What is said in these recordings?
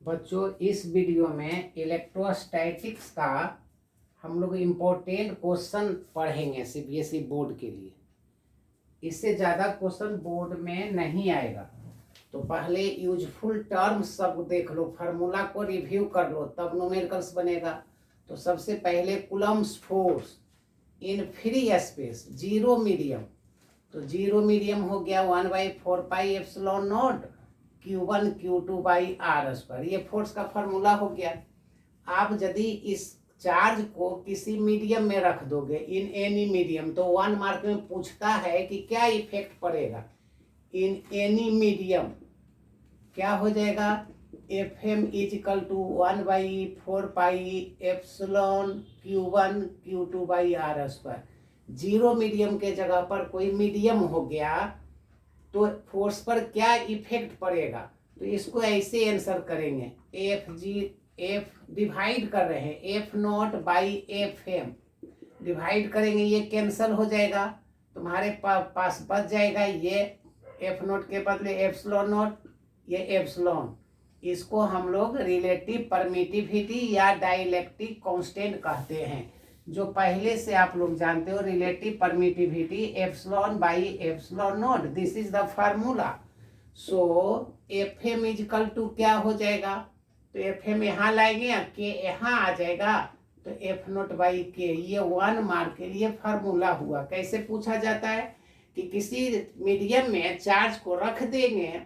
बच्चों, इस वीडियो में इलेक्ट्रोस्टैटिक्स का हम लोग इम्पोर्टेंट क्वेश्चन पढ़ेंगे सीबीएसई बोर्ड के लिए। इससे ज़्यादा क्वेश्चन बोर्ड में नहीं आएगा, तो पहले यूजफुल टर्म्स सब देख लो, फार्मूला को रिव्यू कर लो, तब न्यूमेरिकल्स बनेगा। तो सबसे पहले Coulomb's force in free space, zero medium. तो जीरो मीडियम हो गया 1/4πε0 Q1 Q2 by R square. ये फोर्स का फार्मूला हो गया। आप यदि इस चार्ज को किसी मीडियम में रख दोगे, इन एनी मीडियम, तो 1 मार्क में पूछता है कि क्या इफेक्ट पड़ेगा इन एनी मीडियम। क्या हो जाएगा? Fm is equal to 1/4πε Q1 Q2 by R square. Zero medium के जगह पर कोई मीडियम हो गया तो फोर्स पर क्या इफेक्ट पड़ेगा, तो इसको ऐसे आंसर करेंगे। एफ डिवाइड कर रहे हैं F0 बाई Fm, डिवाइड करेंगे, ये कैंसल हो जाएगा, तुम्हारे पास बच जाएगा ये F0 के बदले एप्सिलॉन, ये एप्सिलॉन। इसको हम लोग रिलेटिव परमिटिविटी या डाइलेक्ट्रिक कांस्टेंट कहते हैं, जो पहले से आप लोग जानते हो। Relative permittivity epsilon by epsilon naught, this is the formula. So Fm is equal to क्या हो जाएगा? तो Fm यहाँ लाएंगे, के यहाँ आ जाएगा, तो F0 बाई के। ये 1 मार्क के लिए फार्मूला हुआ। कैसे पूछा जाता है कि किसी मीडियम में चार्ज को रख देंगे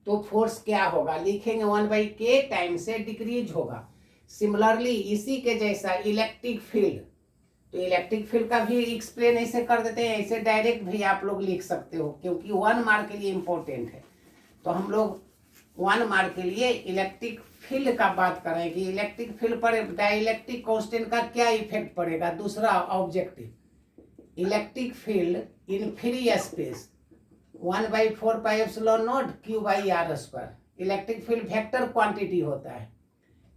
तो फोर्स क्या होगा, लिखेंगे 1/k टाइम से डिक्रीज होगा। सिमिलरली इसी के जैसा इलेक्ट्रिक फील्ड, तो इलेक्ट्रिक फील्ड का भी एक्सप्लेन ऐसे कर देते हैं, ऐसे डायरेक्ट भी आप लोग लिख सकते हो, क्योंकि 1 मार्क के लिए इंपॉर्टेंट है। तो हम लोग 1 मार्क के लिए इलेक्ट्रिक फील्ड का बात कर रहे हैं कि इलेक्ट्रिक फील्ड पर डाइलेक्ट्रिक कांस्टेंट का क्या इफेक्ट पड़ेगा। दूसरा objective, electric field in free space 1/4πε0 Q by R square. Electric field vector quantity होता है,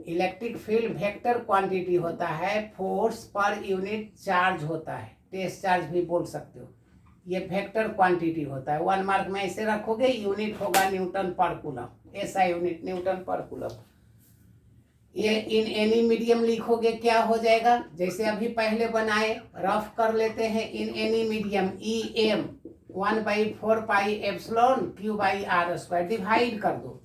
इलेक्ट्रिक फील्ड वेक्टर क्वांटिटी होता है, फोर्स पर यूनिट चार्ज होता है, टेस्ट चार्ज भी बोल सकते हो। ये वेक्टर क्वांटिटी होता है। 1 मार्क में ऐसे रखोगे, यूनिट होगा न्यूटन पर कूलम, ऐसा यूनिट न्यूटन पर कूलम। ये इन एनी मीडियम लिखोगे, क्या हो जाएगा? जैसे अभी पहले बनाए, रफ कर लेते हैं। In any medium Em 1/4πε Q by R square, divide कर दो।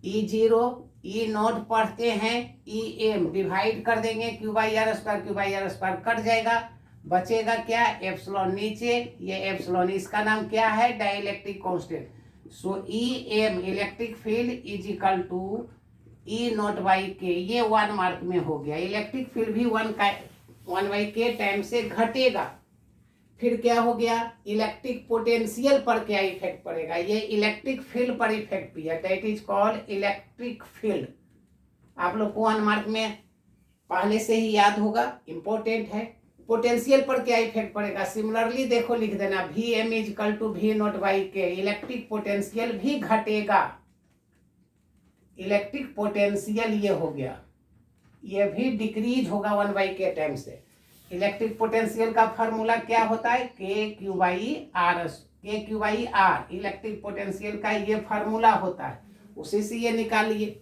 E0 E0 पढ़ते हैं, Em डिवाइड कर देंगे Q by R square, Q by R square cut जाएगा, बचेगा क्या? एप्सिलॉन नीचे, ये एप्सिलॉन, इसका नाम क्या है? Dielectric constant. So Em electric field is equal to E0 by K. ये 1 मार्क में हो गया। इलेक्ट्रिक फील्ड भी 1/k टाइम से घटेगा। फिर क्या हो गया? इलेक्ट्रिक पोटेंशियल पर क्या इफेक्ट पड़ेगा? ये इलेक्ट्रिक फील्ड पर इफेक्ट भी है, that is called electric field. आप लोग को 1 मार्क में पहले से ही याद होगा, इंपॉर्टेंट है। पोटेंशियल पर क्या इफेक्ट पड़ेगा? सिमिलरली देखो, लिख देना Vm equal to V0 by K. Electric potential भी घटेगा, इलेक्ट्रिक पोटेंशियल ये हो गया, ये भी डिक्रीज होगा 1/k टाइम से। इलेक्ट्रिक पोटेंशियल का फार्मूला क्या होता है? KQ by R, KQ by R electric potential का ये फार्मूला होता है, उसी से ये निकालिए।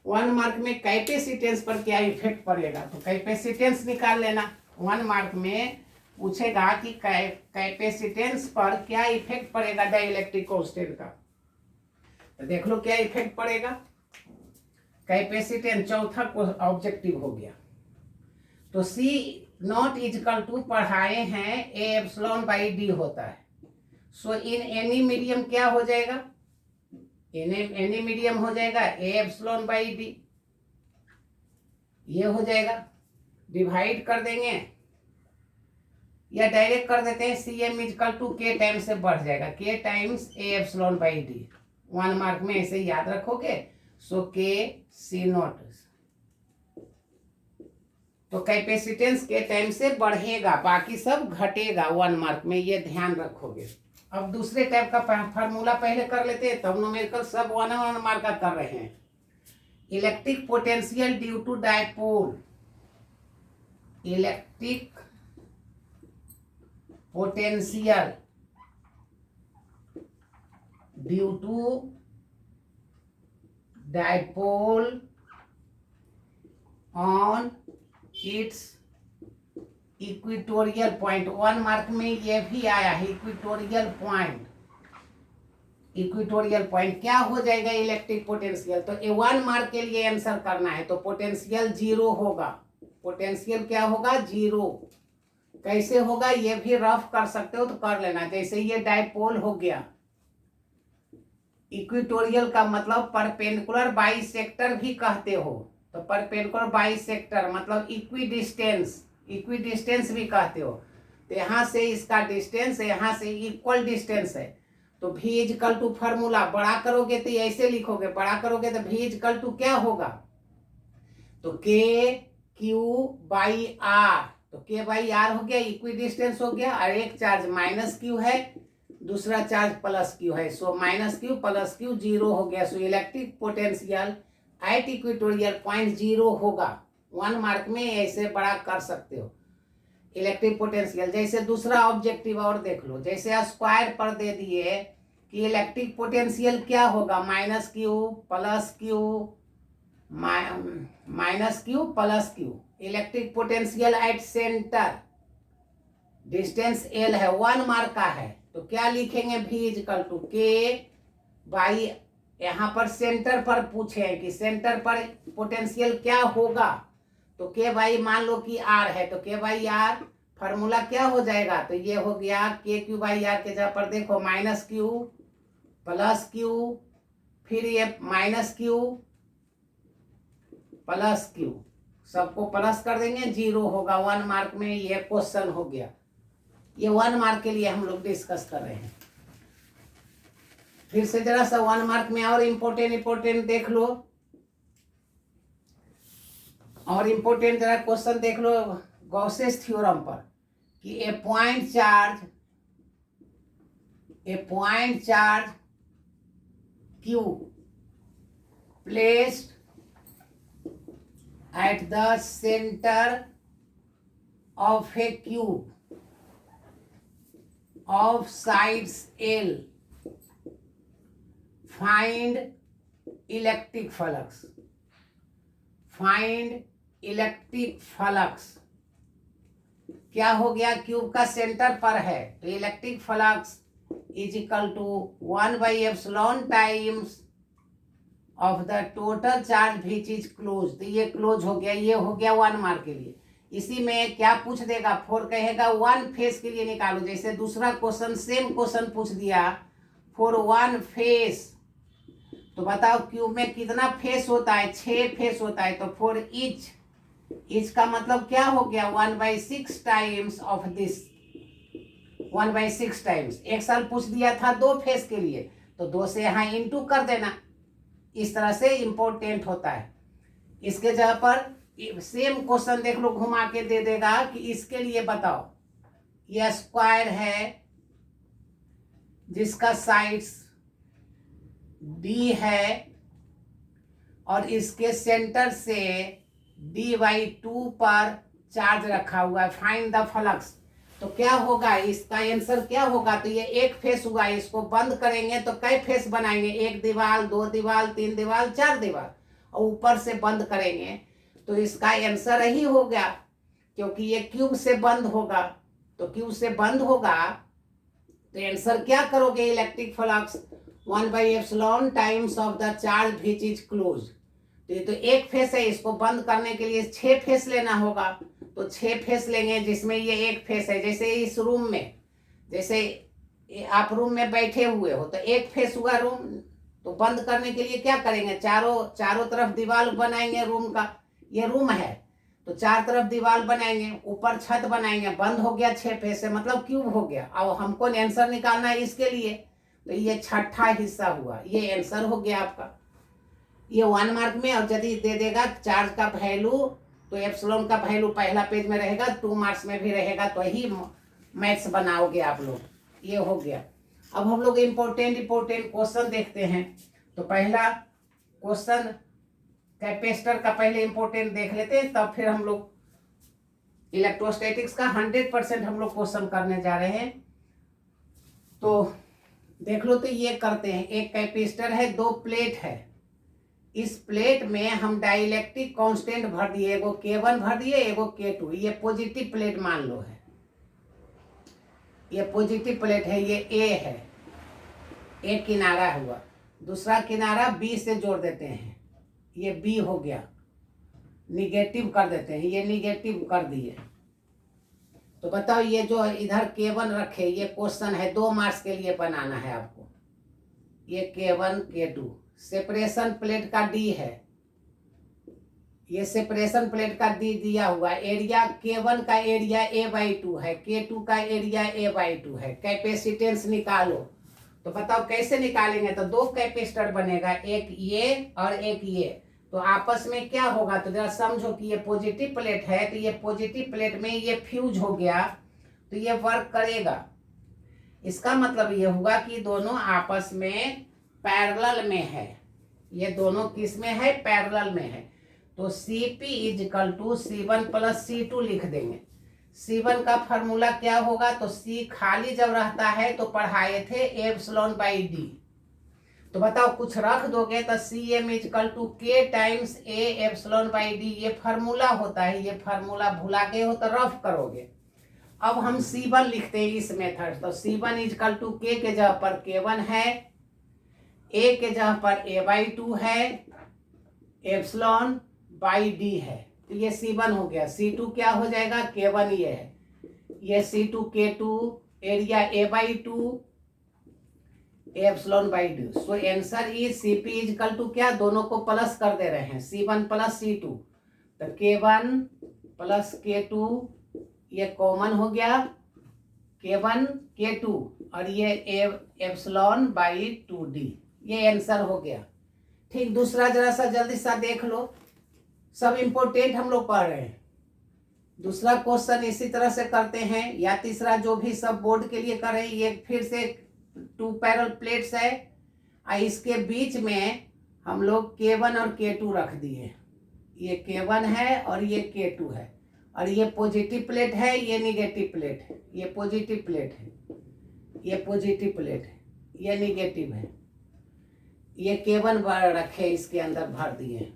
1 मार्क में कैपेसिटेंस पर क्या इफेक्ट पड़ेगा, तो कैपेसिटेंस निकाल लेना। 1 मार्क में पूछेगा कि कैपेसिटेंस पर क्या इफेक्ट पड़ेगा डाइलेक्ट्रिक कांस्टेंट का, तो देख लो क्या इफेक्ट पड़ेगा। कैपेसिटेंस चौथा ऑब्जेक्टिव हो गया। तो C0 इजिकल टू पढ़ाए हैं A एप्सिलॉन बाई D होता है। सो इन एनी मीडियम क्या हो जाएगा? एनी मीडियम हो जाएगा A एप्सिलॉन बाई D, ये हो जाएगा, डिवाइड कर देंगे या डायरेक्ट कर देते हैं। Cm equal to K time से बढ़ जाएगा, K times A epsilon by D। 1 mark में ऐसे याद रखोगे। सो K C0, तो कैपेसिटेंस के टाइम से बढ़ेगा, बाकी सब घटेगा 1 मार्क में, ये ध्यान रखोगे। अब दूसरे टाइप का फार्मूला पहले कर लेते हैं, तब न्यूमेरिकल सब 1 मार्क का कर रहे हैं। Electric potential due to dipole, electric potential due to dipole on its equatorial point. 1 mark में ये भी आया है इक्वेटोरियल पॉइंट। इक्वेटोरियल पॉइंट क्या हो जाएगा इलेक्ट्रिक पोटेंशियल, तो 1 मार्क के लिए आंसर करना है, तो पोटेंशियल 0 होगा। पोटेंशियल क्या होगा 0। कैसे होगा ये भी रफ कर सकते हो तो कर लेना। जैसे ये डाइपोल हो गया, इक्वेटोरियल का मतलब परपेंडिकुलर बाइसेक्टर भी कहते हो, तो परपेंडिकुलर बाइसेक्टर मतलब इक्विडिस्टेंस, इक्विडिस्टेंस भी कहते हो। तो यहाँ से इसका डिस्टेंस यहाँ से इक्वल डिस्टेंस है, तो v इजकल टू फॉर्मूला बड़ा करोगे तो ऐसे लिखोगे, बड़ा करोगे तो v इजकल टू क्या होगा, तो k q बाई r, तो k बाई r हो गया, इक्विडिस्टेंस हो गया, और एक चार्ज माइनस q है, दूसरा चार्ज प्लस q है, so minus q plus q 0 हो गया। So electric potential at equatorial point 0 होगा। 1 मार्क में ऐसे बड़ा कर सकते हो इलेक्ट्रिक पोटेंशियल। जैसे दूसरा ऑब्जेक्टिव और देख लो, जैसे स्क्वायर पर दे दिए कि इलेक्ट्रिक पोटेंशियल क्या होगा minus Q plus Q minus Q plus Q. Electric potential at centre, distance L है, 1 मार्क का है, तो क्या लिखेंगे v इजकल टू के बाई, यहाँ पर सेंटर पर पूछे कि सेंटर पर पोटेंशियल क्या होगा, तो के बाई मान लो कि r है, तो के बाई r फार्मूला क्या हो जाएगा, तो ये हो गया के क्यू बाई आर के जगह पर देखो माइनस क्यू प्लस क्यू, फिर ये माइनस क्यू प्लस क्यू, सबको प्लस कर देंगे 0 होगा। 1 मार्क में ये क्वेश्चन हो गया। ये 1 मार्क के लिए हम लोग डिस्कस कर रहे हैं। फिर से जरा सा 1 मार्क में और इम्पोर्टेंट देख लो, और इम्पोर्टेंट जरा क्वेश्चन देख लो गॉसेस थ्योरम पर कि a point charge Q placed at the centre of a cube of sides L, find electric flux, find electric flux। क्या हो गया, क्यूब का सेंटर पर है, तो electric flux is equal to 1/एप्सिलॉन times of the total charge which is close. तो ये क्लोज हो गया, ये हो गया 1 मार्क के लिए। इसी में क्या पूछ देगा, 4 कहेगा 1 फेस के लिए निकालो। जैसे दूसरा क्वेश्चन सेम क्वेश्चन पूछ दिया फॉर 1 फेस, तो बताओ क्यूब में कितना फेस होता है, 6 फेस होता है, तो फॉर इच का मतलब क्या हो गया 1/6 टाइम्स ऑफ दिस, 1/6 टाइम्स। एक साल पूछ दिया था 2 फेस के लिए, तो 2 से यहाँ इंटू कर देना। इस तरह से इंपॉर्टेंट होता है। इसके जगह पर सेम क्वेश्चन देख लो, घुमा के दे देगा कि इसके लिए बताओ, यह स्क्वायर है जिसका साइड्स d है और इसके सेंटर से d/2 पर चार्ज रखा हुआ है, फाइंड द फ्लक्स। तो क्या होगा, इसका आंसर क्या होगा, तो ये एक फेस हुआ, इसको बंद करेंगे तो कई फेस बनाएंगे, 1 दीवार 2 दीवार 3 दीवार 4 दीवार, और ऊपर से बंद करेंगे तो इसका आंसर ही हो गया, क्योंकि ये क्यूब से बंद होगा, तो क्यूब से बंद होगा तो आंसर क्या करोगे, इलेक्ट्रिक फ्लक्स 1/एप्सिलॉन times of the charge which is close. तो ये तो एक फेस है, इसको बंद करने के लिए 6 फेस लेना होगा, तो 6 फेस लेंगे जिसमें ये एक फेस है। जैसे इस रूम में, जैसे आप रूम में बैठे हुए हो तो एक फेस हुआ रूम, तो बंद करने के लिए क्या करेंगे, चारों तरफ दीवार बनाएंगे रूम का, ये रूम है तो 4 तरफ दीवार बनाएंगे, ऊपर छत बनाएंगे, बंद हो गया 6 फेस से, मतलब क्यूब हो गया। अब हमको आंसर निकालना है इसके लिए, तो ये छठा हिस्सा हुआ, ये आंसर हो गया आपका, ये 1 मार्क में। और यदि दे देगा चार्ज का वैल्यू, तो एप्सिलॉन का वैल्यू पहला पेज में रहेगा, 2 मार्क्स में भी रहेगा, तो ही मैथ्स बनाओगे आप लोग। ये हो गया। अब हम लोग इम्पोर्टेंट क्वेश्चन देखते हैं। तो पहला क्वेश्चन कैपेसिटर का पहले इंपॉर्टेंट देख लेते हैं, तब फिर हम लोग इलेक्ट्रोस्टैटिक्स का 100% हम लोग क्वेश्चन करने जा रहे हैं। तो देख लो, तो ये करते हैं, एक कैपेसिटर है, 2 प्लेट है, इस प्लेट में हम डाइलेक्ट्रिक कांस्टेंट भर दिए, एगो K1 भर दिए, एगो K2। ये पॉजिटिव प्लेट मान लो है, ये पॉजिटिव प्लेट है, ये A है, एक किनारा हुआ। दूसरा किनारा B से जोड़ देते हैं, ये B हो गया, निगेटिव कर देते हैं, ये निगेटिव कर दिए। तो बताओ ये जो इधर K1 रखे, ये क्वेश्चन है 2 मार्क्स के लिए बनाना है आपको। ये K1 K2 सेपरेशन प्लेट का D है, ये सेपरेशन प्लेट का D दिया हुआ। एरिया K1 का एरिया A/2 है, K2 का एरिया A/2 है। कैपेसिटेंस निकालो। तो बताओ कैसे निकालेंगे? तो 2 कैपेसिटर बनेगा, एक ये और एक ये। तो आपस में क्या होगा? तो जरा समझो कि ये पॉजिटिव प्लेट है, तो ये पॉजिटिव प्लेट में ये फ्यूज हो गया, तो ये वर्क करेगा। इसका मतलब ये हुआ कि दोनों आपस में पैरेलल में है। ये दोनों किस में है? पैरेलल में है। तो Cp = C1 + C2 लिख देंगे। C1 का फार्मूला क्या होगा? तो C खाली जब रहता है तो पढ़ाए थे ε/d। तो बताओ कुछ रख दोगे तो Cm = K × A ε/d, ये फार्मूला होता है। ये फार्मूला भुला गए हो तो रफ करोगे। अब हम C1 लिखते हैं इस मेथड। तो C1 = K के जगह पर K1 है, A के जगह पर A/2 है, ε/d है। तो ये C1 हो गया। C2 क्या हो जाएगा? K1 ये है, ये C2 K2 area A/2 ε/d। So answer is Cp = क्या? दोनों को प्लस कर दे रहे हैं, C1 + C2। तो K1 + K2 ये कॉमन हो गया, K1 K2 और ये ε/2d, ये आंसर हो गया। ठीक, दूसरा जरा सा जल्दी सा देख लो, सब इंपोर्टेंट हम लोग पढ़ रहे हैं। दूसरा क्वेश्चन इसी तरह से करते हैं, या तीसरा जो भी सब बोर्ड के लिए करें। ये फिर से 2 पैरेलल प्लेट्स है, और इसके बीच में हम लोग K1 और K2 रख दिए। ये K1 है और ये K2 है, और ये पॉजिटिव प्लेट है, ये निगेटिव प्लेट है। ये पॉजिटिव प्लेट है, ये पॉजिटिव प्लेट है, ये निगेटिव है। ये K1 रखे, इसके अंदर भर दिए,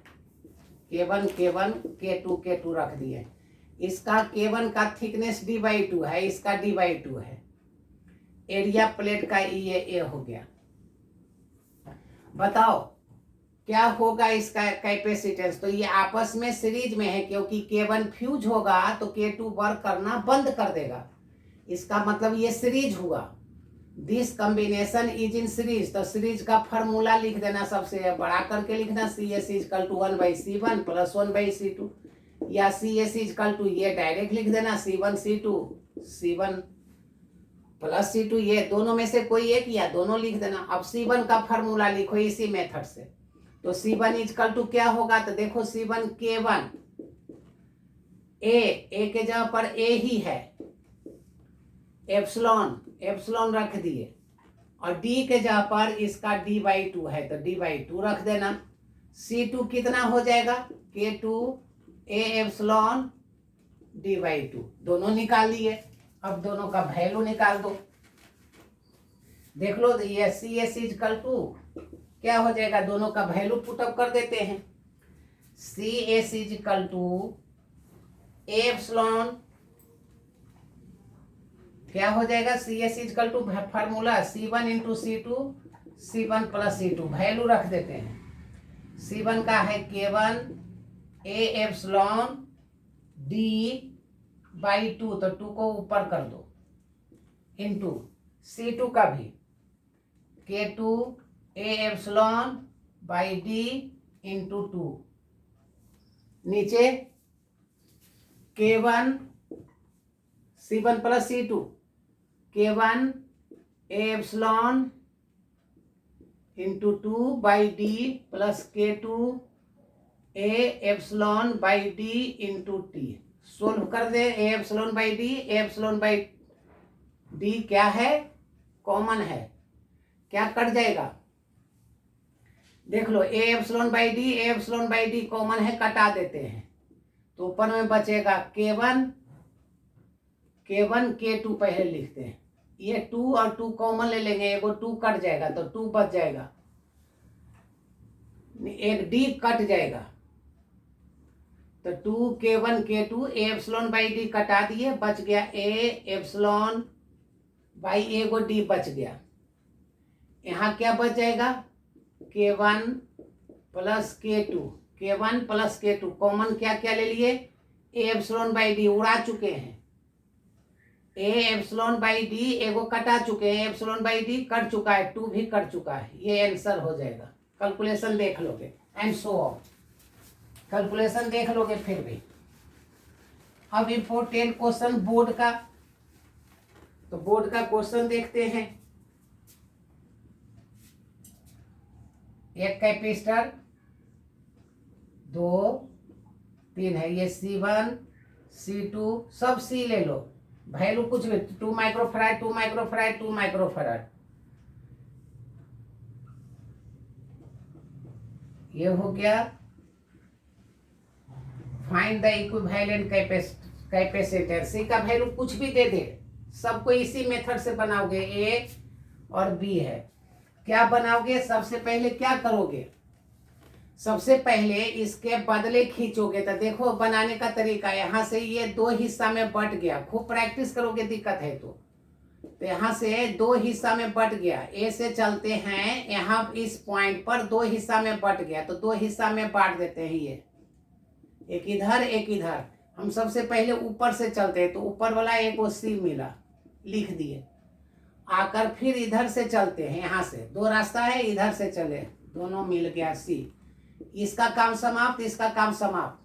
K1 K2 रख दिए। इसका K1 का थिकनेस D/2 है, इसका D/2 है। एरिया प्लेट का ये A हो गया। बताओ क्या होगा इसका कैपेसिटेंस? तो ये आपस में सीरीज में है, क्योंकि K1 फ्यूज होगा तो K2 वर्क करना बंद कर देगा। इसका मतलब ये सीरीज हुआ। This combination is in series. तो सीरीज का फार्मूला लिख देना, सबसे बड़ा करके लिखना, Cs = 1/C1 + 1/C2, या Cs = ये डायरेक्ट लिख देना, C1 C1 + C2, ये दोनों में से कोई एक या दोनों लिख देना। अब C1 का फार्मूला लिखो इसी मेथड से। तो C1 = क्या होगा? तो देखो C1 K1 A के जगह पर A ही है, एप्सिलॉन रख दिए, और D के जगह पर इसका D/2 है, तो D/2 रख देना। C2 कितना हो जाएगा? K2 A ε/d/2, दोनों निकाल लिए। अब दोनों का वैल्यू निकाल दो। देख लो, ये Cs = क्या हो जाएगा? दोनों का वैल्यू पुटअप कर देते हैं। Cs = A क्या हो जाएगा? Cs = formula C1 × C2, C1 + C2, value रख देते हैं। C1 का है K1 A ε/d/2, तो 2 को ऊपर कर दो, इंटू C2 का भी K2 A ε/d/2, नीचे K1 C1 + C2, K1 A ε/2/d + K2 A ε/d/t। Solve कर दे। A ε/d क्या है? कॉमन है, क्या कट जाएगा? देख लो, A ε/d कॉमन है, कटा देते हैं। तो ऊपर में बचेगा K1 K2 पहले लिखते हैं। ये 2 और 2 कॉमन ले लेंगे, एगो 2 कट जाएगा तो 2 बच जाएगा। एक डी कट जाएगा, तो 2k1k2 A epsilon by D कटा दिए, बच गया ए एप्सिलॉन बाई ए को डी बच गया। यहाँ क्या बच जाएगा, k1 plus k2, k1 plus k2 common क्या क्या ले लिए, ए एप्सिलॉन बाई डी उड़ा चुके हैं, ए एप्सिलॉन बाई डी एगो कटा चुके हैं, एप्सिलॉन बाई डी कट चुका है, 2 भी कट चुका है, ये आंसर हो जाएगा। कैलकुलेशन देख लोगे एंड सो ऑफ, कैलकुलेशन देख लोगे फिर भी। अब इम्पोर्टेंट क्वेश्चन बोर्ड का, तो बोर्ड का क्वेश्चन देखते हैं। एक कैपेसिटर 2 3 है, ये C1 C2 सब C ले लो, वैल्यू कुछ भी 2 माइक्रोफैराड 2 माइक्रोफैराड 2 माइक्रोफैराड, ये हो गया। फाइंड द इक्विवेलेंट कैपेसिटर, सी का वैल्यू कुछ भी दे दे, सबको इसी मेथड से बनाओगे, ए और बी है। क्या बनाओगे, सबसे पहले क्या करोगे, सबसे पहले इसके बदले खींचोगे। तो देखो बनाने का तरीका, यहाँ से ये 2 हिस्सा में बट गया, खूब प्रैक्टिस करोगे, दिक्कत है तो यहाँ से 2 हिस्सा में बट गया, ए से चलते हैं, यहाँ इस पॉइंट पर 2 हिस्सा में बट गया, तो 2 हिस्सा में बांट देते हैं, ये एक इधर एक इधर। हम सबसे पहले ऊपर से चलते हैं, तो ऊपर वाला एक वो सी मिला, लिख दिए। आकर फिर इधर से चलते हैं, यहाँ से 2 रास्ता है, इधर से चले, दोनों मिल गया सी, इसका काम समाप्त, इसका काम समाप्त।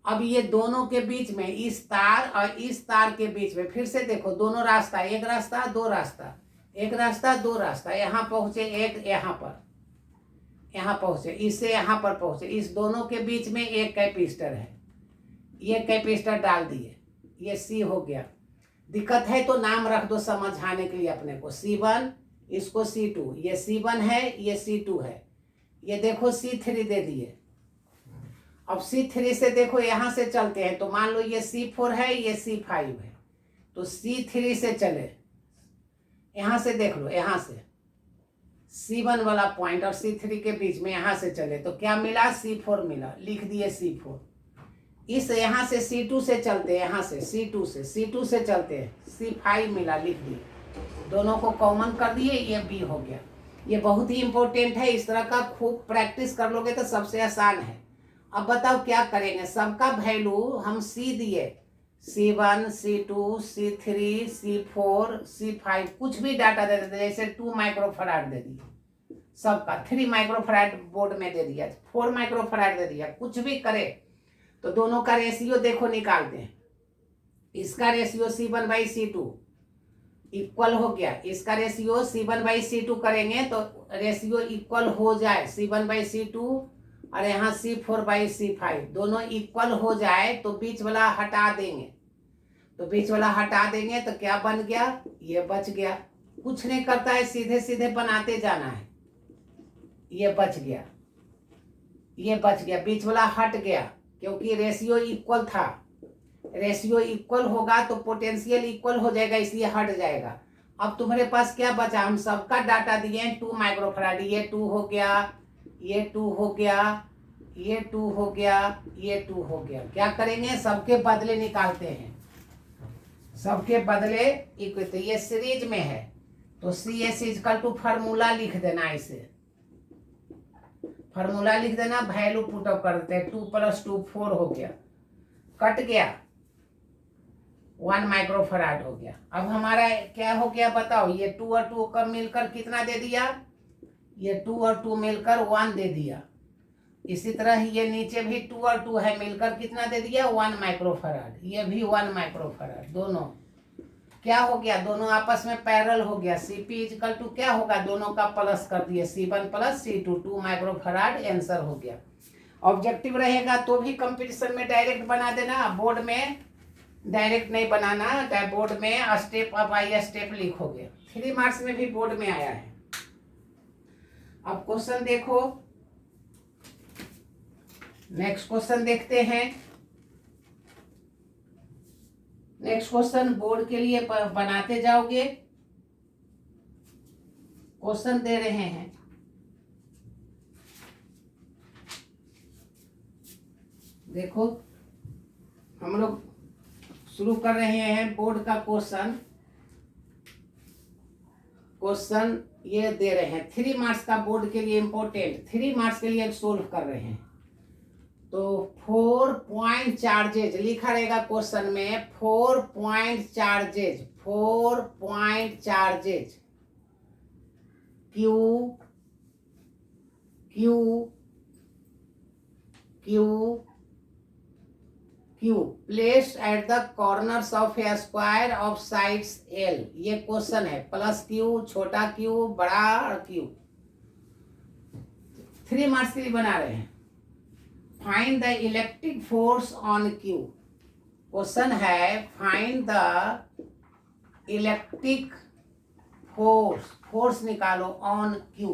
अब ये दोनों के बीच में, इस तार और इस तार के बीच में फिर से देखो, दोनों रास्ता, एक रास्ता 2 रास्ता, एक रास्ता 2 रास्ता, यहाँ पहुंचे, एक यहाँ पर, यहाँ पहुंचे, इससे यहाँ पर पहुंचे, इस दोनों के बीच में एक कैपेसिटर है, ये कैपेसिटर डाल दिए, ये सी हो गया। दिक्कत है तो नाम रख दो समझाने के लिए अपने को, C1 इसको C2, ये C1 है, ये C2 है, ये देखो C3 दे दिए। अब C3 से देखो यहाँ से चलते हैं, तो मान लो ये C4 है, ये C5 है, तो C3 से चले, यहाँ से देख लो, यहाँ से C1 वाला पॉइंट और C3 के बीच में यहाँ से चले, तो क्या मिला, C4 मिला, लिख दिए C4। इस यहाँ से C2 से चलते हैं, यहाँ से C2 से चलते हैं, C5 मिला, लिख दिए, दोनों को कॉमन कर दिए, ये B हो गया। ये बहुत ही इंपॉर्टेंट है, इस तरह का खूब प्रैक्टिस कर लोगे तो सबसे आसान है। अब बताओ क्या करेंगे, सबका वैल्यू हम C दिए, C1 C2 C3 C4 C5 कुछ भी डाटा दे देते, जैसे 2 माइक्रोफैराड दे दिए सबका, 3 माइक्रोफैराड बोर्ड में दे दिया, 4 माइक्रोफैराड दे दिया, कुछ भी करे तो दोनों का रेशियो देखो निकालते हैं। इसका ratio C1 by C2 equal हो गया, इसका रेशियो C1 बाई C2 करेंगे तो रेशियो इक्वल हो जाए, C1 बाई C2 और यहाँ C4 बाई C5 दोनों इक्वल हो जाए, तो बीच वाला हटा देंगे, तो बीच वाला हटा देंगे तो क्या बन गया, ये बच गया। कुछ नहीं करता है, सीधे सीधे बनाते जाना है, ये बच गया, ये बच गया, बीच वाला हट गया, क्योंकि रेशियो इक्वल था, रेशियो इक्वल होगा तो पोटेंशियल इक्वल हो जाएगा, इसलिए हट जाएगा। अब तुम्हारे पास क्या बचा, हम सबका डाटा दिए 2 माइक्रोफैराड, ये 2 हो गया, ये 2 हो गया, ये 2 हो गया, ये 2 हो गया। क्या करेंगे, सबके बदले निकालते हैं, सबके बदले इक्वल, तो ये सीरीज में है तो CS इक्वल टू फार्मूला लिख देना, इसे फार्मूला लिख देना, वैल्यू पुट अप कर देते हैं, 2 + 2 4 हो गया, कट गया, 1 माइक्रोफैराड हो गया। अब हमारा क्या हो गया बताओ, ये 2 और 2 का मिलकर कितना दे दिया, ये 2 और 2 मिलकर 1 दे दिया। इसी तरह ये नीचे भी 2 और 2 है, मिलकर कितना दे दिया, 1 माइक्रोफैराड, ये भी 1 माइक्रोफैराड, दोनों क्या हो गया, दोनों आपस में पैरेलल हो गया। CP इक्वल टू क्या होगा, दोनों का प्लस कर दिए, C1 + C2 2 माइक्रोफैराड, आंसर हो गया। ऑब्जेक्टिव रहेगा तो भी कंपटीशन में डायरेक्ट बना देना, बोर्ड में डायरेक्ट नहीं बनाना, बोर्ड में स्टेप बाय स्टेप लिखोगे, 3 मार्क्स में भी बोर्ड में आया है। अब क्वेश्चन देखो, नेक्स्ट क्वेश्चन देखते हैं। नेक्स्ट क्वेश्चन बोर्ड के लिए बनाते जाओगे, क्वेश्चन दे रहे हैं, देखो हम लोग शुरू कर रहे हैं बोर्ड का क्वेश्चन ये दे रहे हैं 3 मार्क्स का, बोर्ड के लिए इंपॉर्टेंट 3 मार्क्स के लिए सोल्व कर रहे हैं। तो 4 पॉइंट चार्जेज लिखा रहेगा क्वेश्चन में, 4 point charges Q Q Q Q placed at the corners of A square of sides L. ये क्वेश्चन है, प्लस क्यू, छोटा क्यू, बड़ा क्यू। 3 मार्क्स के लिए बना रहे हैं। Find the electric force on Q. Question है फाइंड द इलेक्ट्रिक फोर्स निकालो ऑन क्यू,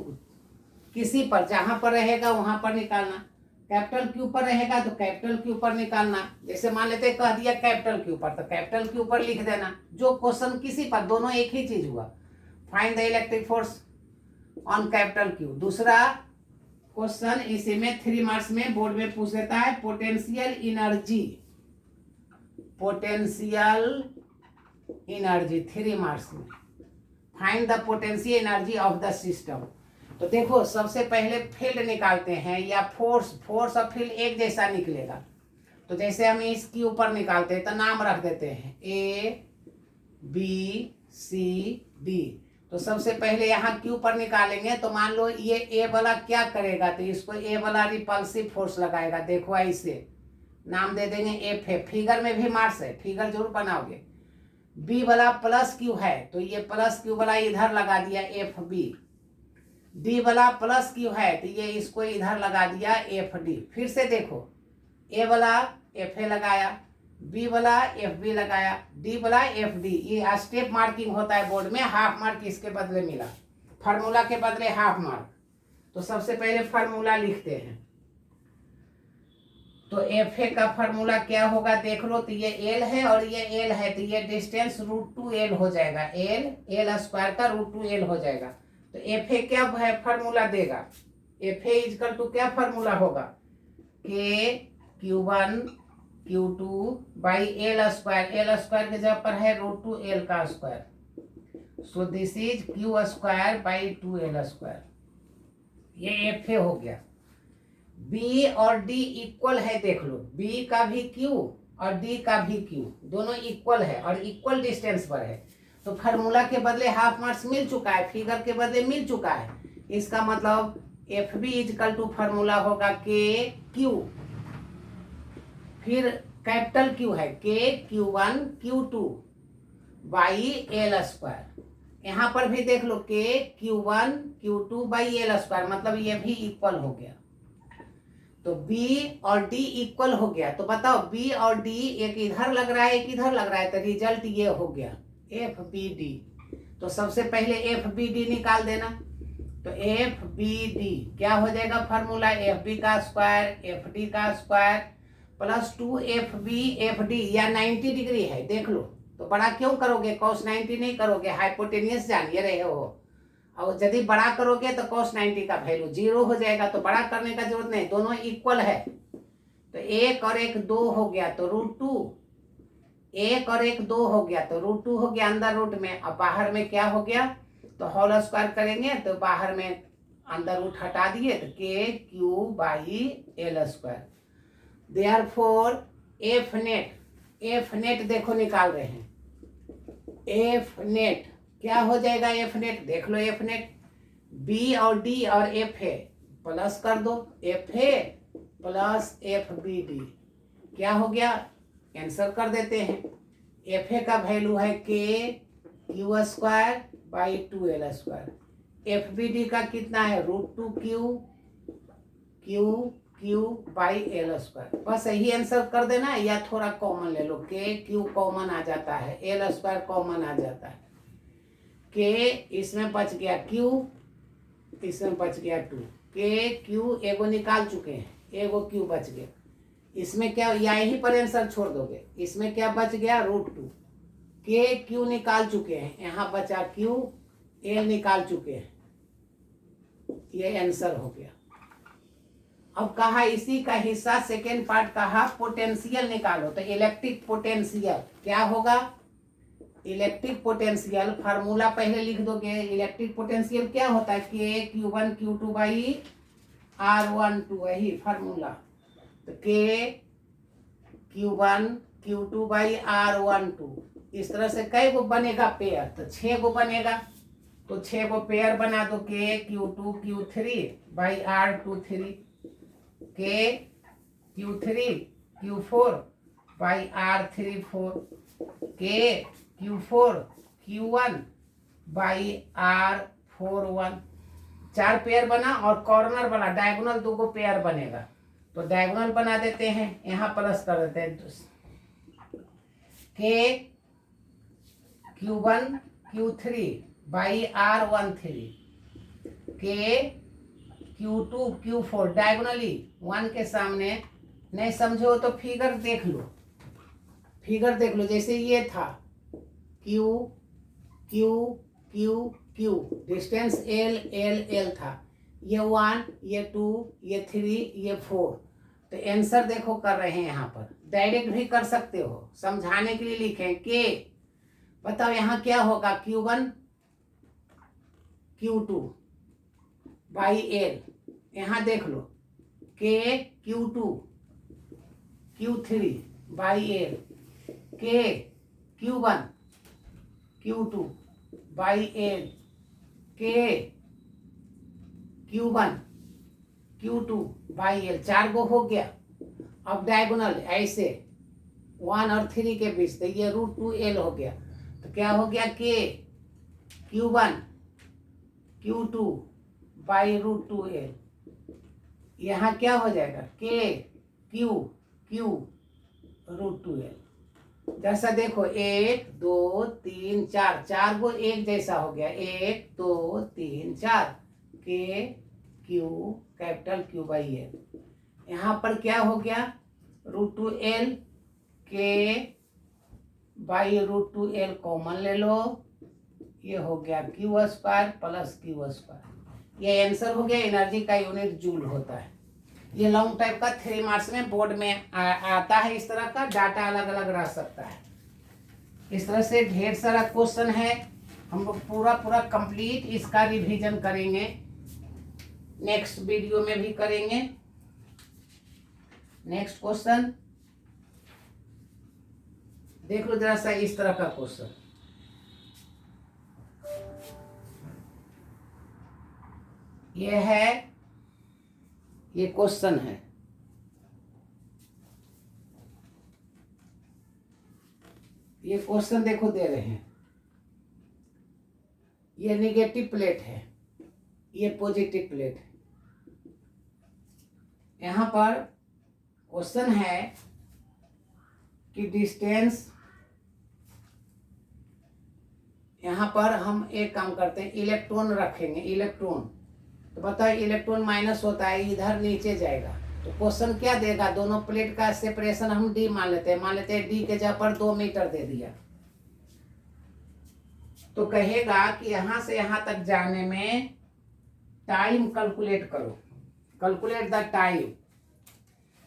किसी पर, जहां पर रहेगा वहां पर निकालना। कैपिटल क्यू पर रहेगा तो कैपिटल क्यू पर निकालना। जैसे मान लेते कह दिया कैपिटल क्यू पर, तो कैपिटल क्यू पर लिख देना। जो क्वेश्चन किसी पर, दोनों एक ही चीज हुआ। Find the electric force on capital Q. दूसरा क्वेश्चन इसी में 3 मार्क्स में बोर्ड में पूछ लेता है, पोटेंशियल एनर्जी 3 मार्क्स में। Find the potential energy of the system. तो देखो सबसे पहले फील्ड निकालते हैं, या फोर्स और फील्ड एक जैसा निकलेगा। तो जैसे हम इसके ऊपर निकालते हैं तो नाम रख देते हैं ABCD। तो सबसे पहले यहाँ क्यू पर निकालेंगे, तो मान लो ये ए वाला क्या करेगा, तो इसको ए वाला रिपल्सिव फोर्स लगाएगा। देखो ऐसे नाम दे देंगे F। फिगर में भी मार्क्स है, फिगर जरूर बनाओगे। बी वाला प्लस क्यू है, तो ये प्लस क्यू वाला इधर लगा दिया FB। डी वाला प्लस क्यू है, तो ये इसको इधर लगा दिया FD। फिर से देखो, ए वाला FA लगाया, बी वाला FB लगाया, डी वाला FD। ये स्टेप मार्किंग होता है बोर्ड में, हाफ मार्क इसके बदले मिला, फार्मूला के बदले हाफ मार्क। तो सबसे पहले फार्मूला लिखते हैं। तो FA का फार्मूला क्या होगा देख लो, तो ये L है और ये L है, तो ये डिस्टेंस √2L हो जाएगा। L स्क्वायर का √2L हो जाएगा। तो FA क्या है फार्मूला देगा, FA इजकल टू क्या फार्मूला होगा, Q1 Q2 by L square के जगह पर है √2L का square. So this is Q square by 2L square. ये FA हो गया। B और D इक्वल है, देख लो B का भी Q और D का भी Q, दोनों इक्वल है और इक्वल डिस्टेंस पर है। तो फार्मूला के बदले हाफ मार्क्स मिल चुका है, फिगर के बदले मिल चुका है। इसका मतलब FB इजकल टू फार्मूला होगा KQ। फिर कैपिटल Q है Q1 Q2 by L square. यहाँ पर भी देख लो Q1 Q2 by L square, मतलब ये भी इक्वल हो गया। तो B और D इक्वल हो गया। तो बताओ B और D एक इधर लग रहा है, एक इधर लग रहा है, तो रिजल्ट ये हो गया FBD। तो सबसे पहले FBD निकाल देना। तो FBD क्या हो जाएगा फार्मूला, FB का स्क्वायर FD का स्क्वायर प्लस 2FB FD, या 90 डिग्री है देख लो। तो बड़ा क्यों करोगे, cos 90 नहीं करोगे, हाइपोटेनियस जानिए रहे हो। और यदि बड़ा करोगे तो cos 90 का वैल्यू 0 हो जाएगा। तो बड़ा करने का जरूरत नहीं, दोनों इक्वल है। तो 1 और 1 2 हो गया, तो √2। 1 और 1 2 हो गया, तो √2 हो गया अंदर रूट में। अब बाहर में क्या हो गया, तो होल स्क्वायर करेंगे, तो बाहर में अंदर रूट हटा दिए, तो KQ by L square. Therefore F net देखो निकाल रहे हैं। F नेट क्या हो जाएगा, F नेट देख लो। F नेट B और D और FA प्लस कर दो, FA प्लस FBD क्या हो गया, आंसर कर देते हैं। FA का वैल्यू है KQ square by 2L square. FBD का कितना है, √2Q बाई L स्क्वायर। बस यही आंसर कर देना, या थोड़ा कॉमन ले लो, KQ कॉमन आ जाता है, L स्क्वायर कॉमन आ जाता है। K इसमें बच गया, Q इसमें बच गया 2, KQ एगो निकाल चुके हैं, एगो Q बच गया। इसमें क्या, या यहीं पर आंसर छोड़ दोगे, इसमें क्या बच गया √2। KQ निकाल चुके हैं, यहाँ बचा Q, L निकाल चुके हैं, ये आंसर हो गया। अब कहा इसी का हिस्सा सेकेंड पार्ट कहा पोटेंशियल निकालो, तो इलेक्ट्रिक पोटेंशियल क्या होगा, इलेक्ट्रिक पोटेंशियल फार्मूला पहले लिख दोगे। इलेक्ट्रिक पोटेंशियल क्या होता है, के Q1 Q2 बाई R12, वही फार्मूला। तो के Q1 Q2 बाई R12, इस तरह से कई गो बनेगा पेयर, तो 6 गो बनेगा। तो 6 गो पेयर बना दो, के Q2 Q3 बाई R23, के Q3 Q4 बाई R34, के Q4 Q1 by R41। 4 pair बना और कॉर्नर बना, डायगोनल 2 गो पेयर बनेगा। तो डायगोनल बना देते हैं, यहाँ प्लस कर देते हैं, के Q1 Q3 बाई R13, के Q2 Q4 डायगोनली 1 के सामने। नहीं समझो तो फिगर देख लो, फिगर देख लो। जैसे ये था Q Q Q Q, distance L L L था, ये 1 ये 2 ये 3 ये 4। तो आंसर देखो कर रहे हैं, यहाँ पर डायरेक्ट भी कर सकते हो, समझाने के लिए लिखें के। बताओ यहाँ क्या होगा, Q1 Q2 बाई L, यहाँ देख लो, के Q2 Q3 बाई L, के Q1 Q2 बाई L, के Q1 Q2 बाई L, 4 गो हो गया। अब डायगोनल ऐसे 1 और 3 के बीच, तो ये √2L हो गया। तो क्या हो गया, के Q1 Q2 बाई √2L, यहाँ क्या हो जाएगा, के Q Q √2L। जैसा देखो 1 2 3 4, 4 गो एक जैसा हो गया, 1 2 3 4, के Q capital Q by L। यहाँ पर क्या हो गया, √2L, के बाई √2L कॉमन ले लो, ये हो गया Q² प्लस Q²। ये आंसर हो गया। एनर्जी का यूनिट जूल होता है। ये लॉन्ग टाइप का 3 मार्क्स में बोर्ड में आता है। इस तरह का डाटा अलग अलग रह सकता है। इस तरह से ढेर सारा क्वेश्चन है, हम लोग पूरा कंप्लीट इसका रिवीजन करेंगे, नेक्स्ट वीडियो में भी करेंगे। नेक्स्ट क्वेश्चन देख लो जरा सा, इस तरह का क्वेश्चन। ये है, ये क्वेश्चन है, ये क्वेश्चन देखो दे रहे हैं। ये नेगेटिव प्लेट है, ये पॉजिटिव प्लेट है। यहाँ पर क्वेश्चन है कि डिस्टेंस, यहाँ पर हम एक काम करते हैं, इलेक्ट्रॉन रखेंगे, इलेक्ट्रॉन। तो बताओ इलेक्ट्रॉन माइनस होता है, इधर नीचे जाएगा। तो क्वेश्चन क्या देगा, दोनों प्लेट का सेपरेशन हम d मान लेते हैं, d के जगह पर 2 मीटर दे दिया। तो कहेगा कि यहाँ से यहाँ तक जाने में टाइम कैलकुलेट करो, कैलकुलेट द टाइम।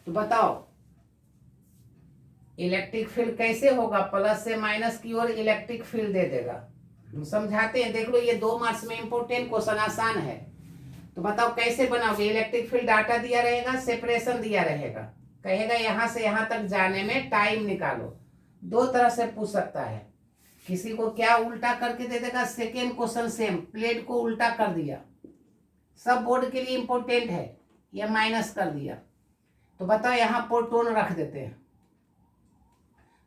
तो बताओ इलेक्ट्रिक फील्ड कैसे होगा, प्लस से माइनस की ओर इलेक्ट्रिक फील्ड दे देगा। हम समझाते हैं, देख लो ये 2 मार्क्स में इंपोर्टेंट क्वेश्चन, आसान है। तो बताओ कैसे बनाओगे, इलेक्ट्रिक फील्ड डाटा दिया रहेगा, सेपरेशन दिया रहेगा, कहेगा यहाँ से यहाँ तक जाने में टाइम निकालो। 2 तरह से पूछ सकता है, किसी को क्या उल्टा करके दे देगा, सेकेंड क्वेश्चन सेम, प्लेट को उल्टा कर दिया, सब बोर्ड के लिए इंपॉर्टेंट है, या माइनस कर दिया। तो बताओ यहाँ प्रोटॉन रख देते हैं,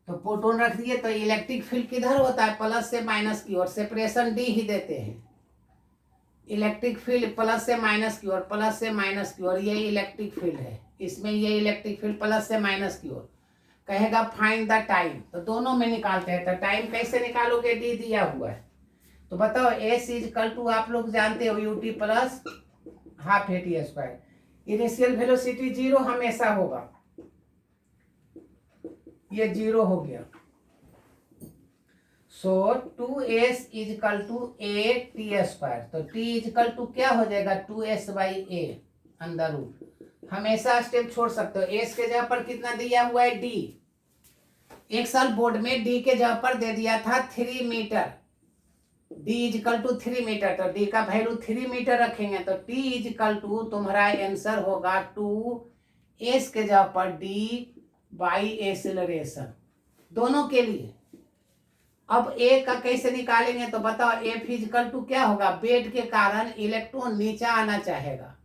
तो प्रोटॉन रख दिए, तो इलेक्ट्रिक फील्ड किधर होता है, प्लस से माइनस की ओर, सेपरेशन d ही देते हैं। इलेक्ट्रिक फील्ड प्लस से माइनस की ओर, प्लस से माइनस की ओर, ये इलेक्ट्रिक फील्ड है, इसमें ये इलेक्ट्रिक फील्ड प्लस से माइनस की ओर। कहेगा फाइंड द टाइम, तो दोनों में निकालते हैं। तो टाइम कैसे निकालोगे, d दिया हुआ है। तो बताओ s इक्वल टू, आप लोग जानते हो, ut plus half at²। Initial velocity 0 हमेशा होगा, ये 0 हो गया। सो 2s इक्वल टू at²। तो t इक्वल टू क्या हो जाएगा, 2s/a अंदर रूट। हमेशा स्टेप छोड़ सकते हो। एस के जगह पर कितना दिया हुआ है डी। एक साल बोर्ड में डी के जगह पर दे दिया था 3 meter, D equal to 3 meter, तो डी का वैल्यू 3 मीटर रखेंगे तो टी इजकल टू तुम्हारा आंसर होगा 2 एस के जगह पर डी बाई एक्सेलरेशन दोनों के लिए। अब ए का कैसे निकालेंगे तो बताओ, ए फिजिकल टू क्या होगा, वेट के कारण इलेक्ट्रॉन नीचे आना चाहेगा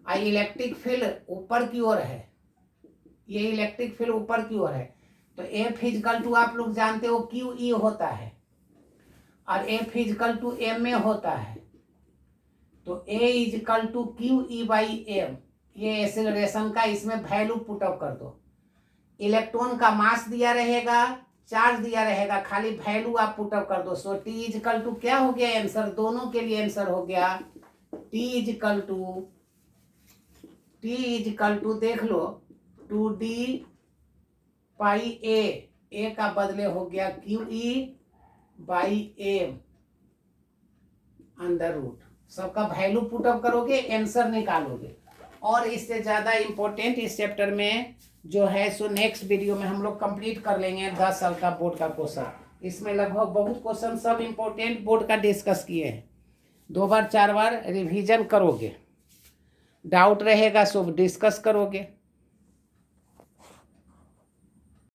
और इलेक्ट्रिक फील्ड ऊपर की ओर है, ये इलेक्ट्रिक फील्ड ऊपर की ओर है, तो ए फिजिकल टू आप लोग जानते हो क्यू ई होता है और ए फिजिकल टू एम में होता है, तो a is equal to Q E by M, ये एक्सेलरेशन का इसमें वैल्यू पुट अप कर दो। इलेक्ट्रॉन का मास दिया रहेगा, चार्ज दिया रहेगा, खाली वैल्यू आप पुट अप कर दो। सो टी इजकल टू क्या हो गया आंसर, दोनों के लिए आंसर हो गया टी इजकल टू देख लो 2d पाई ए का बदले हो गया Q E by M under root, सबका वैल्यू पुट अप करोगे आंसर निकालोगे। और इससे ज़्यादा इम्पोर्टेंट इस चैप्टर में जो है सो नेक्स्ट वीडियो में हम लोग कंप्लीट कर लेंगे 10 साल का बोर्ड का क्वेश्चन। इसमें लगभग बहुत क्वेश्चन सब इम्पोर्टेंट बोर्ड का डिस्कस किए हैं, 2 बार 4 बार रिवीजन करोगे, डाउट रहेगा सो डिस्कस करोगे।